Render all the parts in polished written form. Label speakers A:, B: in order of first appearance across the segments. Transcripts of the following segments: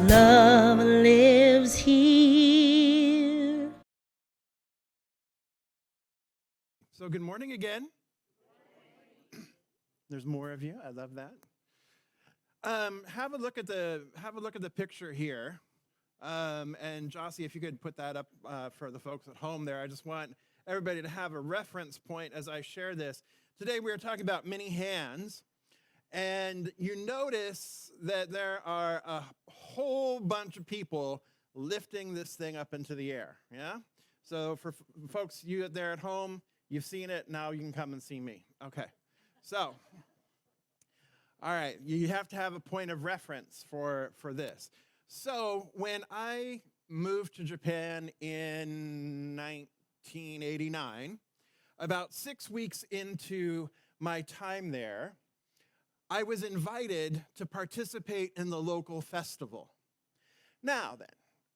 A: Love lives here.
B: So good morning again. There's more of you. I love that. Have a look at the picture here. And Jossie, if you could put that up for the folks at home there. I just want everybody to have a reference point as I share this. Today we are talking about many hands. And you notice that there are a whole bunch of people lifting this thing up into the air, yeah? So for folks, you there at home, you've seen it, now you can come and see me. Okay, so, all right, you have to have a point of reference for this. So when I moved to Japan in 1989, about 6 weeks into my time there, I was invited to participate in the local festival. Now then,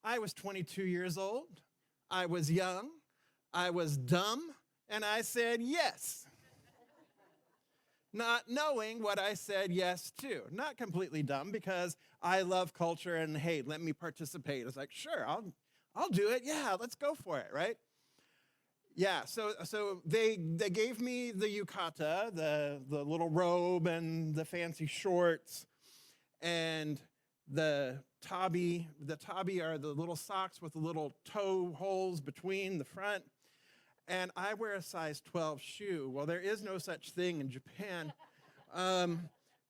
B: I was 22 years old, I was young, I was dumb, and I said yes. Not knowing what I said yes to. Not completely dumb because I love culture and hey, let me participate. It's like, sure, I'll do it. Yeah, let's go for it, right? Yeah, so they gave me the yukata, the little robe and the fancy shorts, and the tabi. The tabi are the little socks with the little toe holes between the front. And I wear a size 12 shoe. Well, there is no such thing in Japan.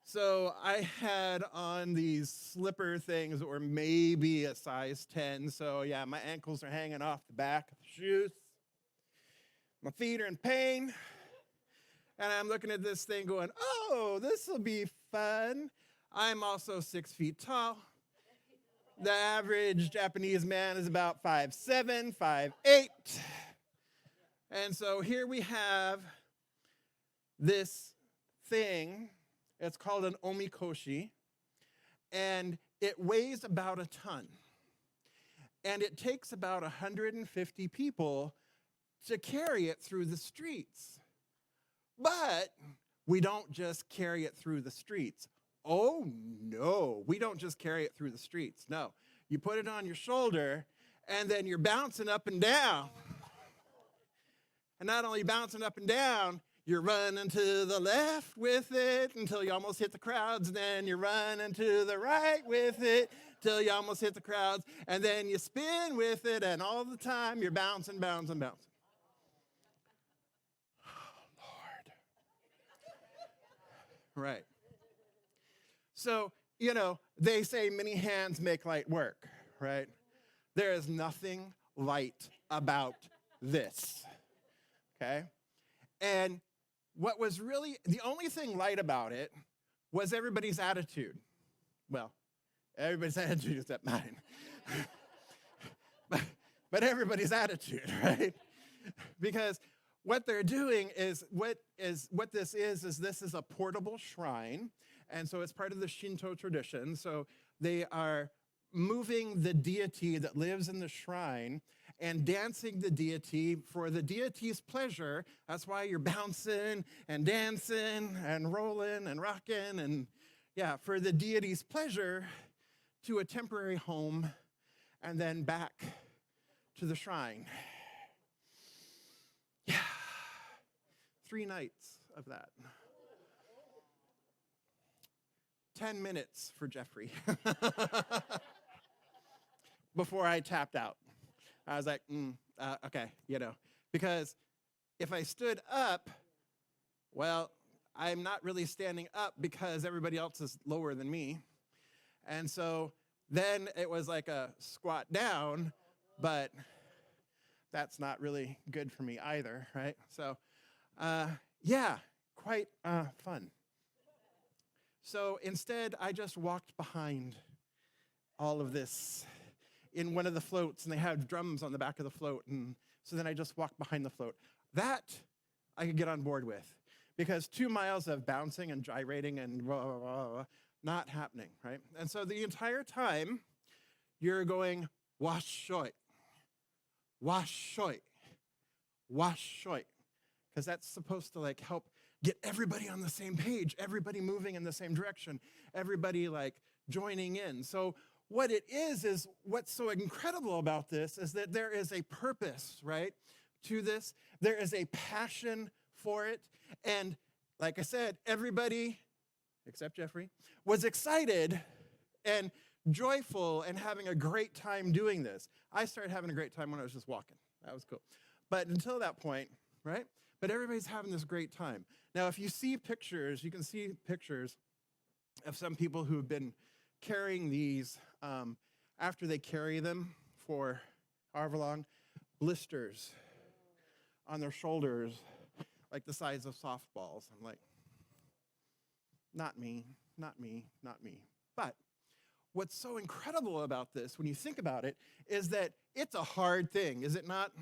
B: So I had on these slipper things that were maybe a size 10. So yeah, my ankles are hanging off the back of the shoes. My feet are in pain, and I'm looking at this thing going, oh, this will be fun. I'm also 6 feet tall. The average Japanese man is about 5'7", 5'8". And so here we have this thing. It's called an omikoshi, and it weighs about a ton. And it takes about 150 people to carry it through the streets. But we don't just carry it through the streets. Oh no, we don't just carry it through the streets. No, you put it on your shoulder and then you're bouncing up and down. And not only bouncing up and down, you're running to the left with it until you almost hit the crowds. Then you're running to the right with it till you almost hit the crowds. And then you spin with it, and all the time you're bouncing, bouncing, bouncing. Right. So, they say many hands make light work, right? There is nothing light about this, okay? And what was really, the only thing light about it was everybody's attitude. Well, everybody's attitude except mine. but everybody's attitude, right? Because what they're doing is, what this is this is a portable shrine, and so it's part of the Shinto tradition. So they are moving the deity that lives in the shrine and dancing the deity for the deity's pleasure. That's why you're bouncing and dancing and rolling and rocking, and yeah, for the deity's pleasure to a temporary home and then back to the shrine. Yeah. 3 nights of that. 10 minutes for Jeffrey before I tapped out. I was like, okay, because if I stood up, well, I'm not really standing up because everybody else is lower than me. And so then it was like a squat down, but that's not really good for me either, right? So, yeah, quite fun. So instead, I just walked behind all of this in one of the floats, and they had drums on the back of the float, and so then I just walked behind the float. That I could get on board with, because 2 miles of bouncing and gyrating and not happening, right? And so the entire time, you're going, wash-shoi, wash-shoi, wash-shoi, because that's supposed to help get everybody on the same page, everybody moving in the same direction, everybody joining in. So what it is what's so incredible about this is that there is a purpose, right, to this. There is a passion for it. And like I said, everybody, except Jeffrey, was excited and joyful and having a great time doing this. I started having a great time when I was just walking. That was cool. But until that point, right? But everybody's having this great time. Now, if you see pictures, you can see pictures of some people who have been carrying these after they carry them for however long, blisters on their shoulders, like the size of softballs. I'm like, not me, not me, not me. But what's so incredible about this, when you think about it, is that it's a hard thing, is it not?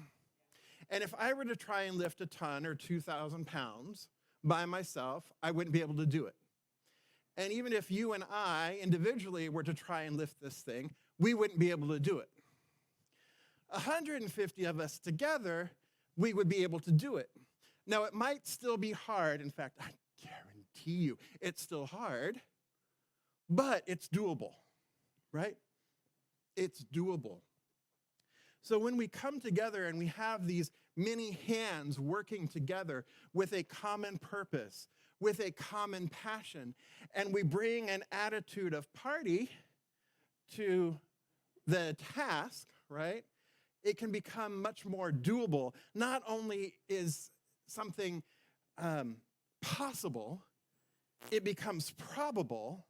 B: And if I were to try and lift a ton or 2,000 pounds by myself, I wouldn't be able to do it. And even if you and I individually were to try and lift this thing, we wouldn't be able to do it. 150 of us together, we would be able to do it. Now, it might still be hard. In fact, I guarantee you it's still hard, but it's doable, right? It's doable. So when we come together and we have these many hands working together with a common purpose, with a common passion, and we bring an attitude of party to the task, right? It can become much more doable. Not only is something possible, it becomes probable,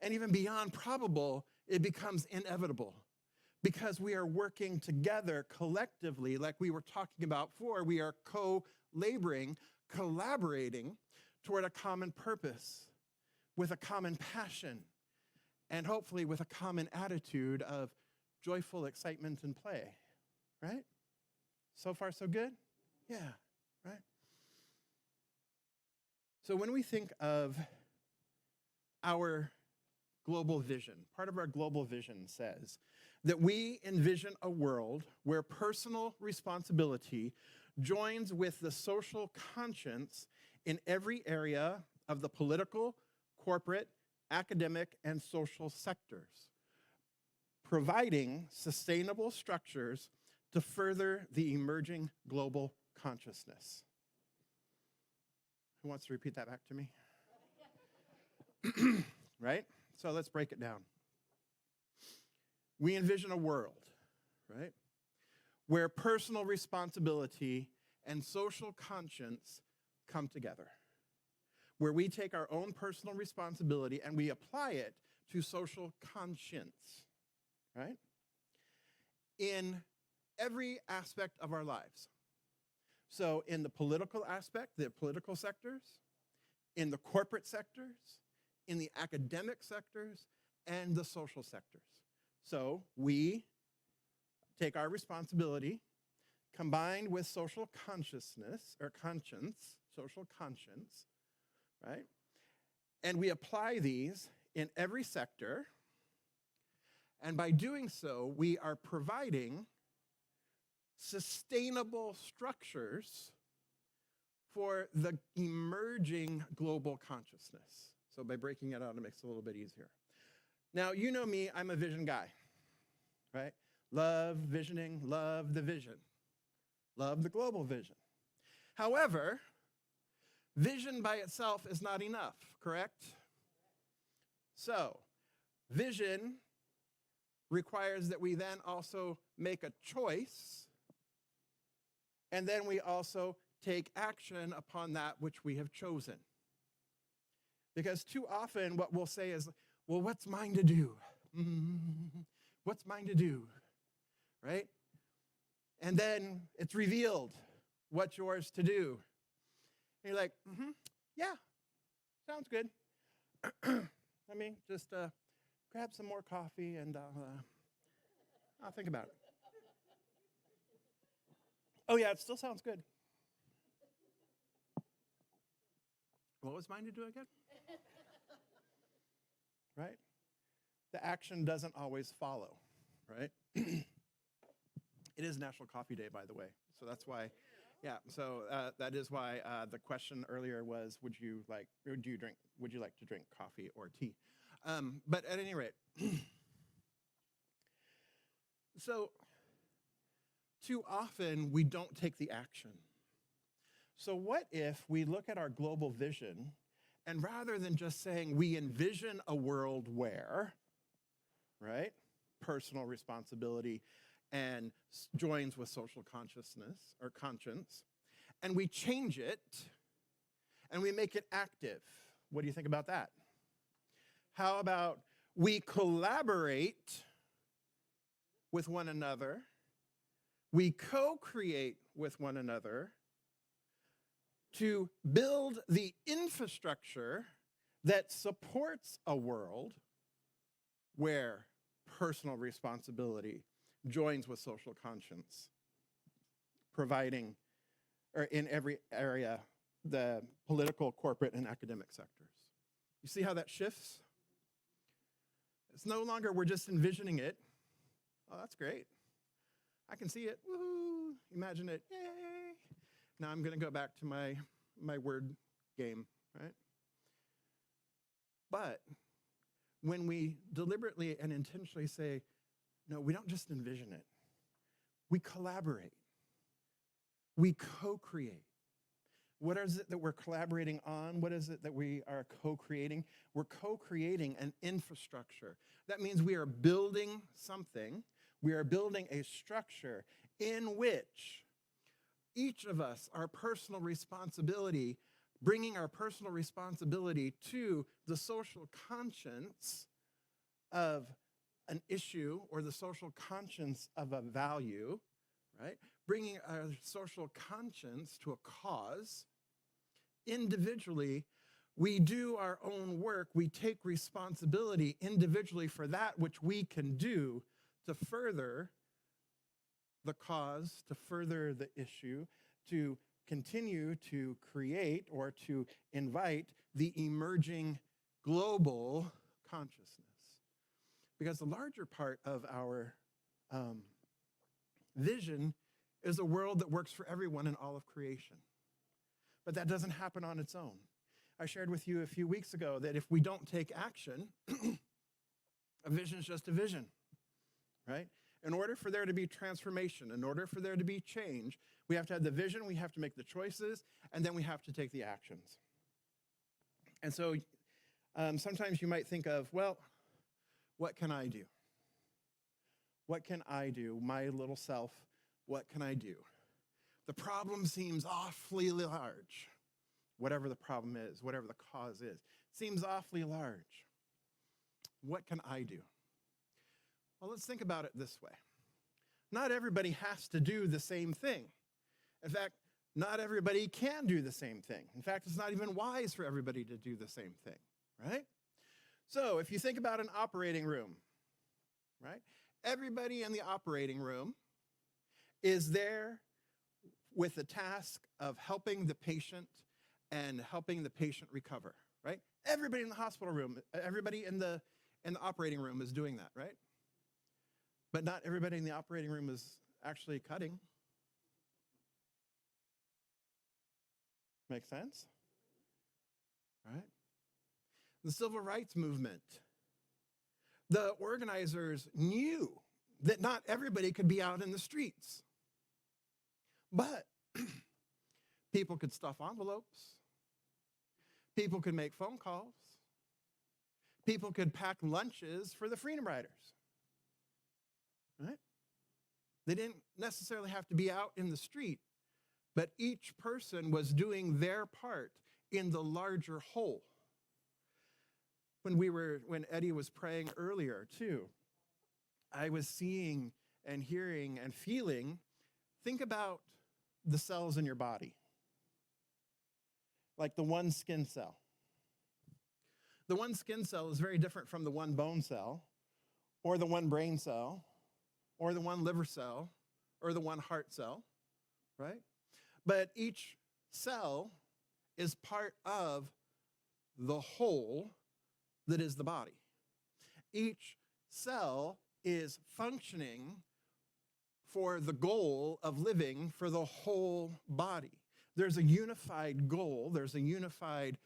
B: and even beyond probable, it becomes inevitable. Because we are working together collectively, like we were talking about before, we are co-laboring, collaborating toward a common purpose, with a common passion, and hopefully with a common attitude of joyful excitement and play, right? So far, so good? Yeah, right? So when we think of our global vision, part of our global vision says that we envision a world where personal responsibility joins with the social conscience in every area of the political, corporate, academic, and social sectors, providing sustainable structures to further the emerging global consciousness. Who wants to repeat that back to me? Right? So let's break it down. We envision a world, right, where personal responsibility and social conscience come together, where we take our own personal responsibility and we apply it to social conscience, right, in every aspect of our lives. So in the political aspect, the political sectors, in the corporate sectors, in the academic sectors, and the social sectors. So we take our responsibility combined with social consciousness, or conscience, social conscience, right? And we apply these in every sector. And by doing so, we are providing sustainable structures for the emerging global consciousness. So by breaking it out, it makes it a little bit easier. Now, you know me, I'm a vision guy, right? Love visioning, love the vision, love the global vision. However, vision by itself is not enough, correct? So, vision requires that we then also make a choice, and then we also take action upon that which we have chosen. Because too often what we'll say is, well, what's mine to do? What's mine to do, right? And then it's revealed what's yours to do. And you're like, yeah, sounds good. Let me just grab some more coffee and I'll think about it. Oh yeah, it still sounds good. What was mine to do again? Right? The action doesn't always follow, right? It is National Coffee Day, by the way. So that's why, yeah. So that is why the question earlier was, would you like to drink coffee or tea? But at any rate, So too often we don't take the action. So what if we look at our global vision and rather than just saying we envision a world where, right, personal responsibility and joins with social consciousness or conscience, and we change it and we make it active. What do you think about that? How about we collaborate with one another, we co-create with one another to build the infrastructure that supports a world where personal responsibility joins with social conscience, providing, or in every area, the political, corporate, and academic sectors. You see how that shifts? It's no longer we're just envisioning it. Oh, that's great. I can see it. Woohoo! Imagine it. Yay! Now I'm going to go back to my word game, right? But when we deliberately and intentionally say, no, we don't just envision it. We collaborate. We co-create. What is it that we're collaborating on? What is it that we are co-creating? We're co-creating an infrastructure. That means we are building something. We are building a structure in which each of us, our personal responsibility, bringing our personal responsibility to the social conscience of an issue or the social conscience of a value, right? Bringing our social conscience to a cause. Individually, we do our own work. We take responsibility individually for that which we can do to further the cause, to further the issue, to continue to create or to invite the emerging global consciousness. Because the larger part of our vision is a world that works for everyone in all of creation. But that doesn't happen on its own. I shared with you a few weeks ago that if we don't take action, a vision is just a vision, right? In order for there to be transformation, in order for there to be change, we have to have the vision, we have to make the choices, and then we have to take the actions. And so sometimes you might think of, well, what can I do? What can I do? My little self, what can I do? The problem seems awfully large. Whatever the problem is, whatever the cause is, seems awfully large. What can I do? Well, let's think about it this way. Not everybody has to do the same thing. In fact, not everybody can do the same thing. In fact, it's not even wise for everybody to do the same thing, right? So if you think about an operating room, right? Everybody in the operating room is there with the task of helping the patient and helping the patient recover, right? Everybody in the hospital room, everybody in the operating room is doing that, right? But not everybody in the operating room is actually cutting. Make sense? Right? The civil rights movement, the organizers knew that not everybody could be out in the streets. But people could stuff envelopes. People could make phone calls. People could pack lunches for the Freedom Riders. Right? They didn't necessarily have to be out in the street, but each person was doing their part in the larger whole. When Eddie was praying earlier too, I was seeing and hearing and feeling, think about the cells in your body, like the one skin cell. The one skin cell is very different from the one bone cell, or the one brain cell, or the one liver cell, or the one heart cell, right? But each cell is part of the whole that is the body. Each cell is functioning for the goal of living for the whole body. There's a unified goal, there's a unified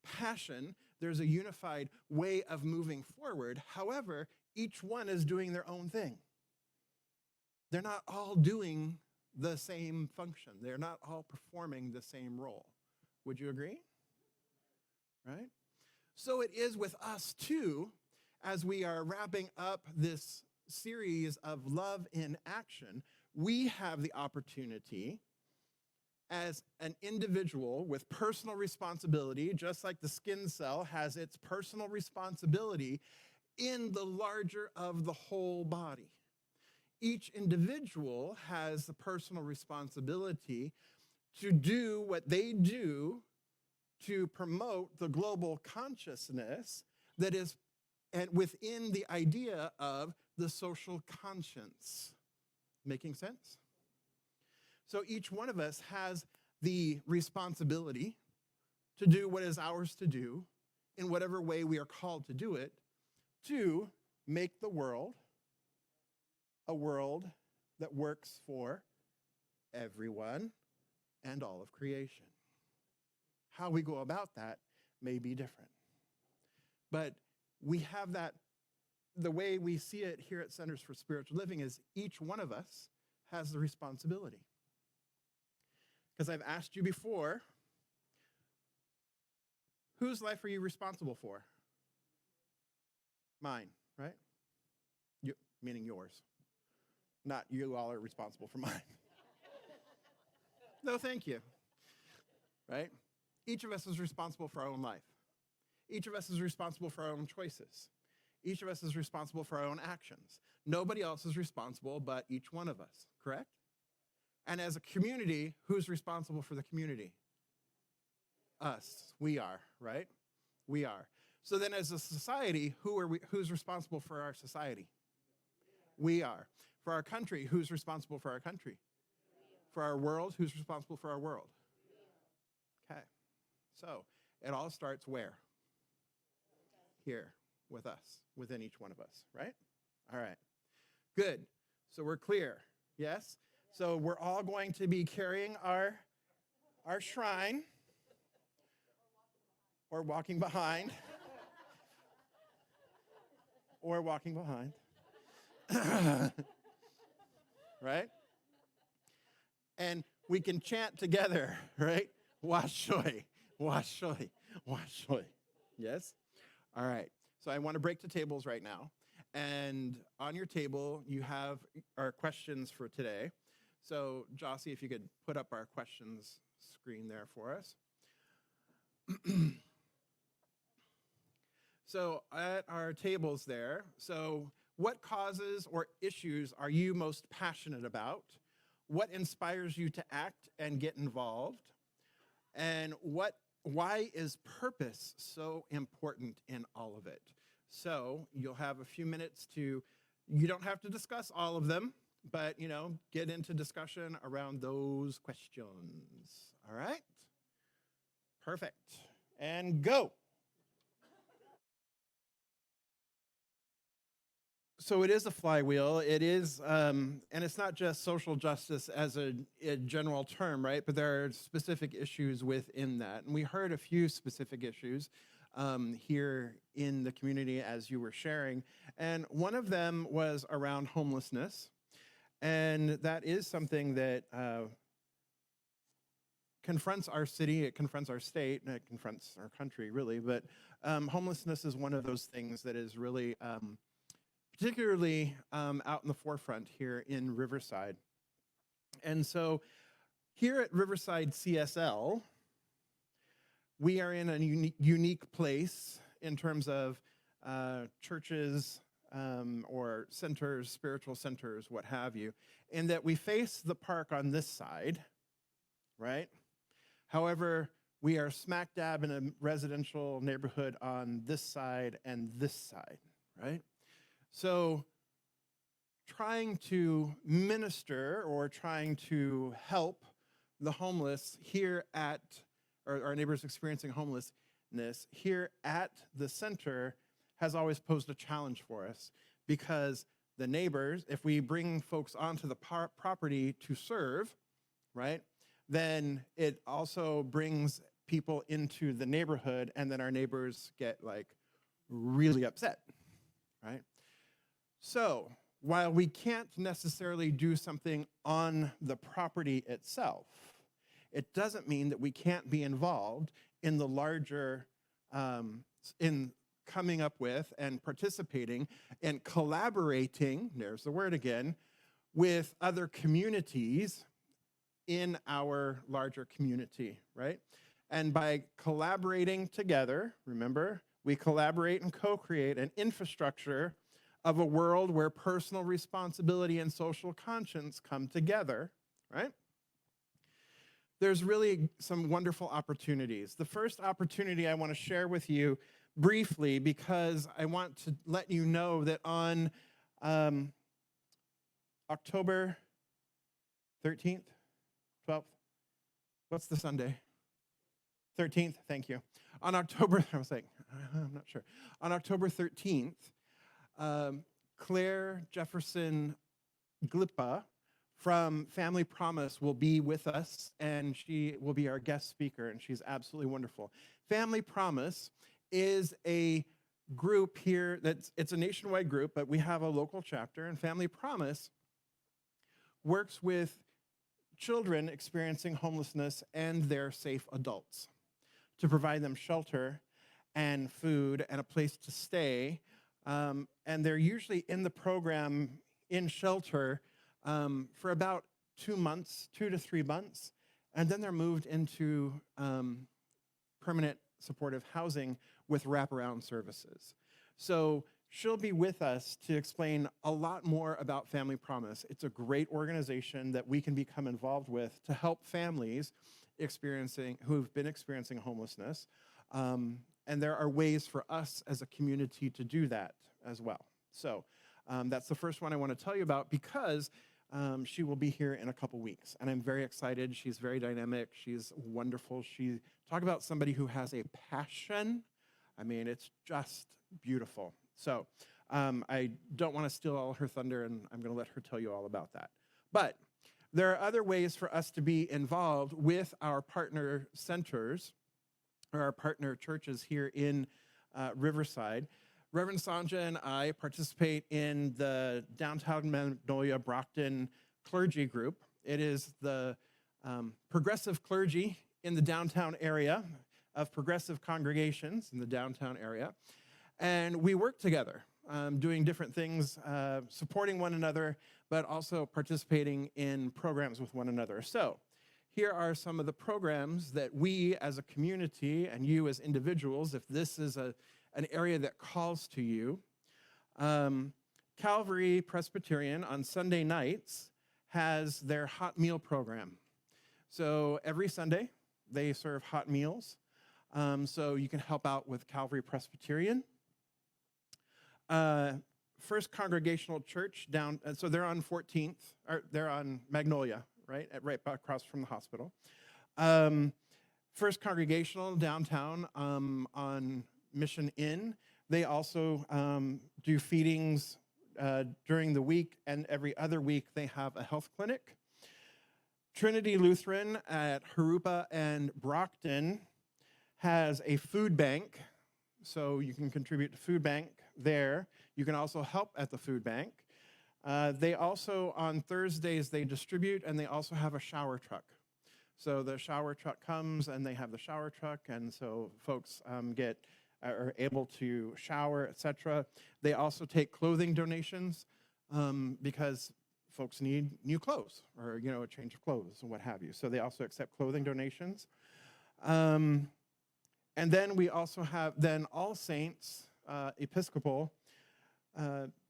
B: passion, there's a unified way of moving forward. However, each one is doing their own thing. they're not all doing the same function. They're not all performing the same role. Would you agree? Right? So it is with us too, as we are wrapping up this series of love in action. We have the opportunity as an individual with personal responsibility, just like the skin cell has its personal responsibility in the larger of the whole body. Each individual has the personal responsibility to do what they do to promote the global consciousness that is and within the idea of the social conscience. Making sense? So each one of us has the responsibility to do what is ours to do in whatever way we are called to do it, to make the world a world that works for everyone and all of creation. How we go about that may be different. But we have that, the way we see it here at Centers for Spiritual Living is each one of us has the responsibility. Because I've asked you before, whose life are you responsible for? Mine, right? You, meaning yours. Not you all are responsible for mine. No, thank you. Right? Each of us is responsible for our own life. Each of us is responsible for our own choices. Each of us is responsible for our own actions. Nobody else is responsible but each one of us, correct? And as a community, who's responsible for the community? Us. We are, right? We are. So then as a society, who's responsible for our society? We are. For our country, who's responsible for our country? For our world, who's responsible for our world? Okay. So it all starts where? Here, with us, within each one of us, right? All right. Good. So we're clear. Yes? So we're all going to be carrying our shrine or walking behind. Or walking behind. Right? And we can chant together, right? Washoy, washoy, washoy. Yes? All right. So I want to break the tables right now. And on your table, you have our questions for today. So, Jossie, if you could put up our questions screen there for us. So at our tables there, so what causes or issues are you most passionate about? What inspires you to act and get involved? And why is purpose so important in all of it? So you'll have a few minutes you don't have to discuss all of them, but, get into discussion around those questions. All right? Perfect. And go. So it is a flywheel. It is, and it's not just social justice as a general term, right? But there are specific issues within that. And we heard a few specific issues here in the community as you were sharing. And one of them was around homelessness. And that is something that confronts our city, it confronts our state, and it confronts our country, really. But homelessness is one of those things that is really particularly out in the forefront here in Riverside. And so here at Riverside CSL, we are in a unique place in terms of churches or centers, spiritual centers, what have you, in that we face the park on this side, right? However, we are smack dab in a residential neighborhood on this side and this side, right? So trying to minister or trying to help the homeless here at, or our neighbors experiencing homelessness here at the center has always posed a challenge for us, because the neighbors, if we bring folks onto the property to serve, right, then it also brings people into the neighborhood, and then our neighbors get like really upset, right? So while we can't necessarily do something on the property itself, it doesn't mean that we can't be involved in the larger, in coming up with and participating and collaborating, there's the word again, with other communities in our larger community, right? And by collaborating together, remember, we collaborate and co-create an infrastructure of a world where personal responsibility and social conscience come together, right? There's really some wonderful opportunities. The first opportunity I want to share with you briefly, because I want to let you know that on October 13th, 12th, what's the Sunday? 13th, thank you. On October, I was like, I'm not sure. On October 13th, Claire Jefferson Glippa from Family Promise will be with us, and she will be our guest speaker, and she's absolutely wonderful. Family Promise is a group here it's a nationwide group, but we have a local chapter, and Family Promise works with children experiencing homelessness and their safe adults to provide them shelter and food and a place to stay. And they're usually in the program in shelter for about 2 months, 2 to 3 months, and then they're moved into permanent supportive housing with wraparound services. So she'll be with us to explain a lot more about Family Promise. It's a great organization that we can become involved with to help families who've been experiencing homelessness. And there are ways for us as a community to do that as well. So that's the first one I want to tell you about, because she will be here in a couple weeks, and I'm very excited. She's very dynamic. She's wonderful. Talk about somebody who has a passion. I mean, it's just beautiful. So I don't want to steal all her thunder, and I'm going to let her tell you all about that. But there are other ways for us to be involved with our partner centers or our partner churches here in Riverside. Reverend Sanja and I participate in the Downtown Magnolia Brockton Clergy Group. It is the progressive clergy in the downtown area of progressive congregations in the downtown area. And we work together, doing different things, supporting one another, but also participating in programs with one another. So here are some of the programs that we as a community and you as individuals, if this is an area that calls to you. Calvary Presbyterian on Sunday nights has their hot meal program. So every Sunday, they serve hot meals. So you can help out with Calvary Presbyterian. First Congregational Church so they're on 14th, or they're on Magnolia, right across from the hospital. First Congregational downtown on Mission Inn. They also do feedings during the week, and every other week they have a health clinic. Trinity Lutheran at Harupa and Brockton has a food bank, so you can contribute to food bank there. You can also help at the food bank. They also, on Thursdays, they distribute, and they also have a shower truck. So the shower truck comes, and they have the shower truck, and so folks are able to shower, etc. They also take clothing donations because folks need new clothes or a change of clothes and what have you. So they also accept clothing donations. And then we also have All Saints Episcopal.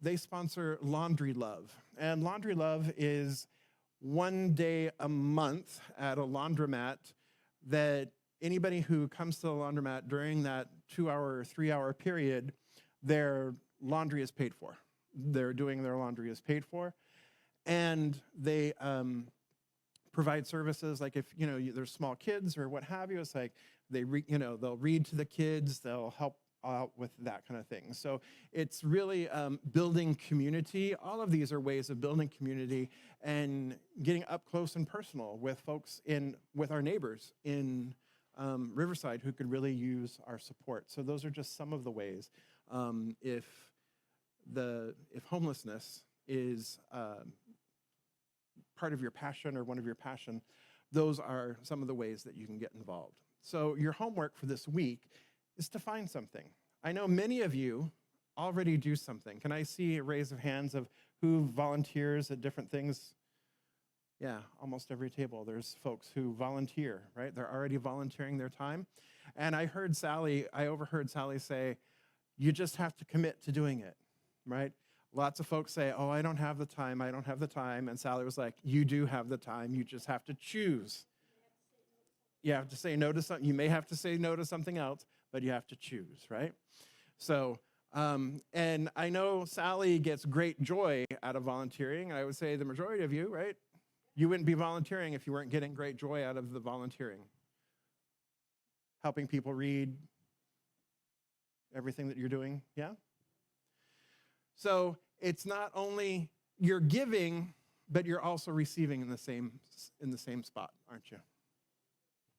B: They sponsor Laundry Love, and Laundry Love is one day a month at a laundromat that anybody who comes to the laundromat during that 2-hour or 3-hour period, their laundry is paid for. They're doing their laundry is paid for. And they provide services like if, there's small kids or what have you, it's like they'll read to the kids, they'll help out with that kind of thing. So it's really building community. All of these are ways of building community and getting up close and personal with folks with our neighbors in Riverside who could really use our support. So those are just some of the ways if homelessness is part of your passion or one of your passion, those are some of the ways that you can get involved. So your homework for this week is to find something. I know many of you already do something. Can I see a raise of hands of who volunteers at different things? Yeah, almost every table, there's folks who volunteer, right? They're already volunteering their time. And I overheard Sally say, you just have to commit to doing it, right? Lots of folks say, oh, I don't have the time, I don't have the time. And Sally was like, you do have the time, you just have to choose. You have to say no to something. You may have to say no to something else, but you have to choose, right? So, and I know Sally gets great joy out of volunteering. I would say the majority of you, right? You wouldn't be volunteering if you weren't getting great joy out of the volunteering. Helping people read, everything that you're doing, yeah? So it's not only you're giving, but you're also receiving in the same spot, aren't you?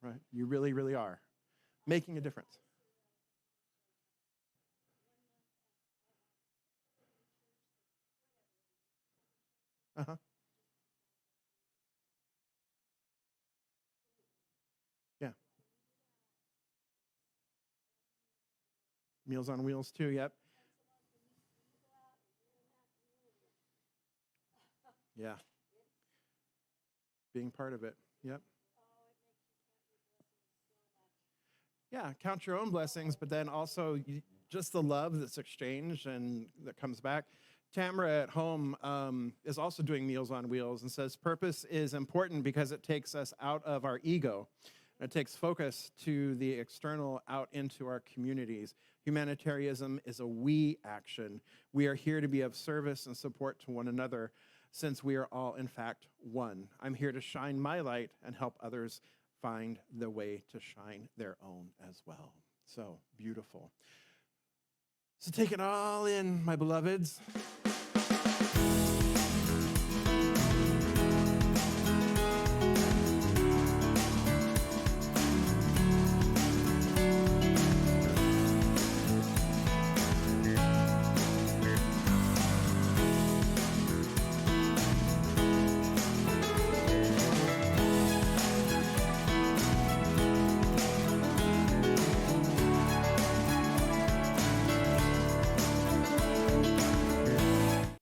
B: Right? You really, really are making a difference. Uh-huh. Yeah. Meals on Wheels too, yep. Yeah. Being part of it, yep. Yeah, count your own blessings, but then also just the love that's exchanged and that comes back. Tamara at home is also doing Meals on Wheels and says purpose is important because it takes us out of our ego. It takes focus to the external out into our communities. Humanitarianism is a we action. We are here to be of service and support to one another since we are all, in fact, one. I'm here to shine my light and help others find the way to shine their own as well. So beautiful. So take it all in, my beloveds.